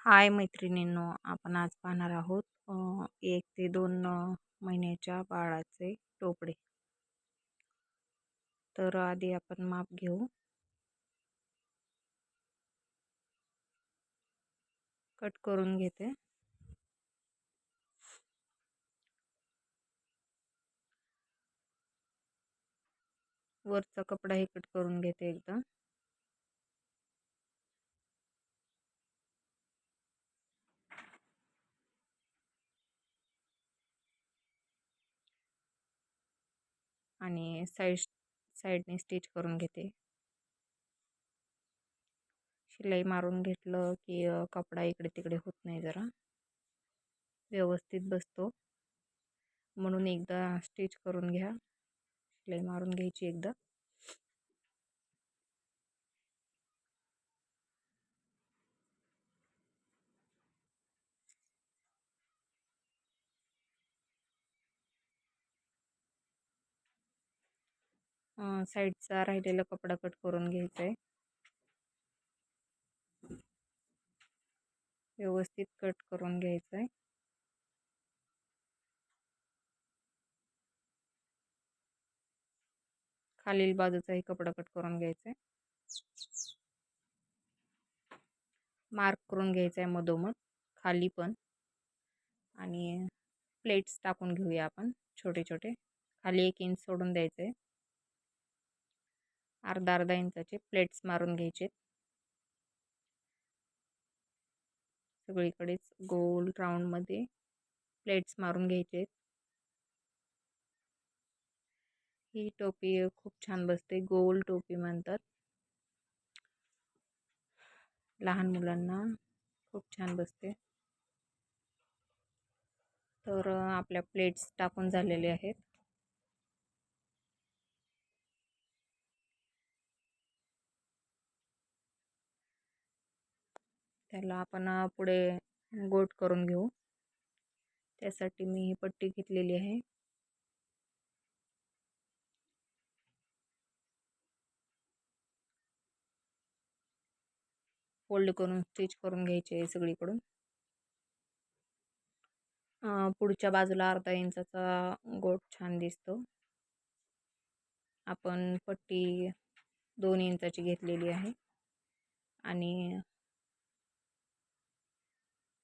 हाय मैत्रिणींनो, आपण आज पाहणार आहोत 1 ते 2 महिन्याच्या बाळाचे टोपडे. तर आधी आपण माप घेऊ. कट करून घेते. वरचा कपडाही कट करून घेते एकदा. आणि साईडने स्टिच करून घेते. शिलाई मारून घेतलं की कपडा इकडे तिकडे होत नाही, जरा व्यवस्थित बसतो. म्हणून एकदा स्टिच करून घ्या. शिलाई मारून घ्यायची एकदा. साईडचा राहिलेला कपडा कट करून घ्यायचा आहे. व्यवस्थित कट करून घ्यायचं आहे. खालील बाजूचाही कपडा कट करून घ्यायचा आहे. मार्क करून घ्यायचा आहे मधोमध, खाली पण. आणि प्लेट्स टाकून घेऊया आपण छोटे छोटे. खाली 1 इंच सोडून द्यायचं आहे. अर्धा इंचाचे प्लेट्स मारून घ्यायचे. सगळीकडेच गोल राऊंडमध्ये प्लेट्स मारून घ्यायचे. ही टोपी खूप छान बसते. गोल टोपी म्हणतात. लहान मुलांना खूप छान बसते. तर आपल्या प्लेट्स टाकून झालेले आहेत. त्याला आपण पुढे गोट करून घेऊ. त्यासाठी मी ही पट्टी घेतलेली आहे. फोल्ड करून स्टिच करून घ्यायचे आहे सगळीकडून. पुढच्या बाजूला अर्धा इंचाचा गोट छान दिसतो. आपण पट्टी 2 इंचाची घेतलेली आहे आणि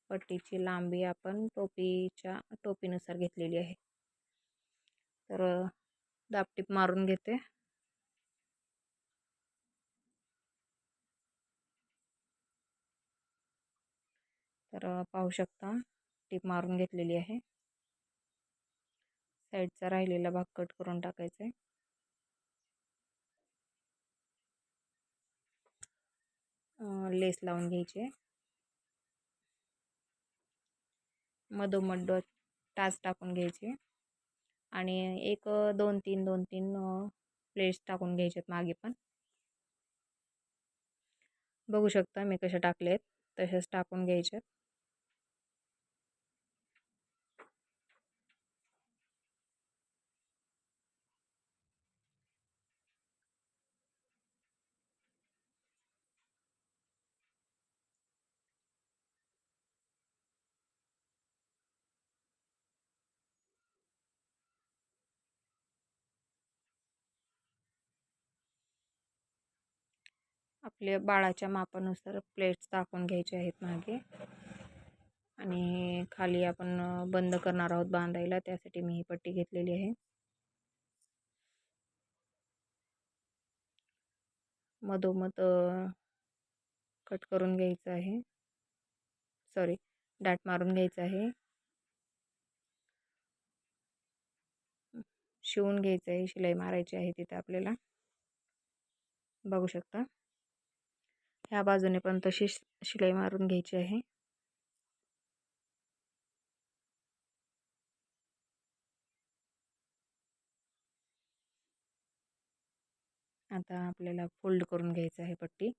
पट्टीची लांबी आपण टोपीनुसार घेतलेली आहे. तर दाबटीप मारून घेते. तर पाहू शकता, टीप मारून घेतलेली आहे. साईडचा राहिलेला भाग कट करून टाकायचा आहे. लेस लावून घ्यायची. मधोमध टाच टाकून घ्यायचे आणि 1 2 3 2 3 प्लेट्स टाकून घ्यायच्यात मागे पण. बघू शकता मी कसे टाकलेत, तसेच टाकून घ्यायचे. आपल्या बाळाच्या मापानुसार प्लेट्स टाकून घ्यायचे आहेत मागे. आणि खाली आपण बंद करणार आहोत बांधायला, त्यासाठी मी ही पट्टी घेतलेली आहे. मधोमध कट करून घ्यायचं आहे. डाट मारून घ्यायचं आहे. शिवून घ्यायचं आहे. शिलाई मारायची आहे तिथे आपल्याला. बघू शकता. ह्या बाजूने पण तशी शिलाई मारून घ्यायची आहे. आता आपल्याला फोल्ड करून घ्यायचं आहे पट्टी.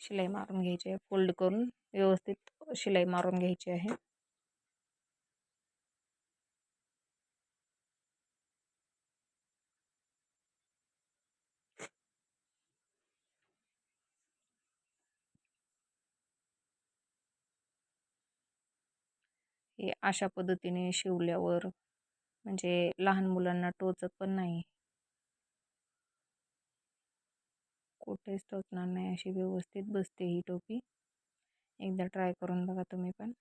शिलाई मारून घ्यायची आहे. फोल्ड करून व्यवस्थित शिलाई मारून घ्यायची आहे. की अशा पद्धतीने शिवल्यावर म्हणजे लहान मुलांना टोचत पण नाही, कुठेच टोचणार नाही, अशी व्यवस्थित बसते ही टोपी. एकदा ट्राय करून बघा तुम्ही पण.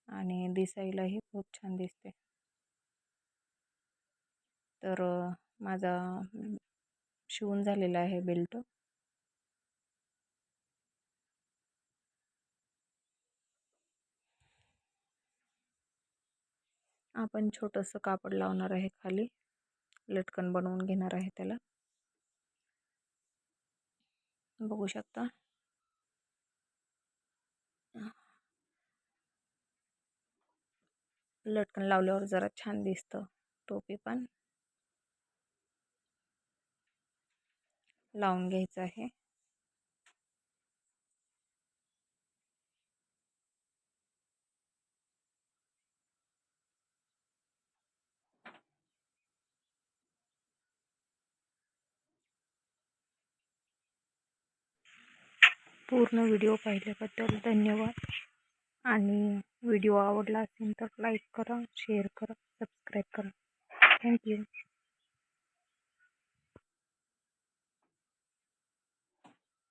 आणि दिसायलाही खूप छान दिसते. तर माझा शिवून झालेला आहे बेल्ट. आपण छोटंसं कापड लावणार आहे खाली, लटकन बनवून घेणार आहे त्याला. बघू शकता. लटकन लावल्यावर जरा छान दिसतं टोपी पण. लावून घ्यायचं आहे. पूर्ण व्हिडिओ पाहिल्याबद्दल धन्यवाद. आणि व्हिडिओ आवडला असेल तर लाईक करा, शेअर करा, सबस्क्राईब करा. थँक्यू.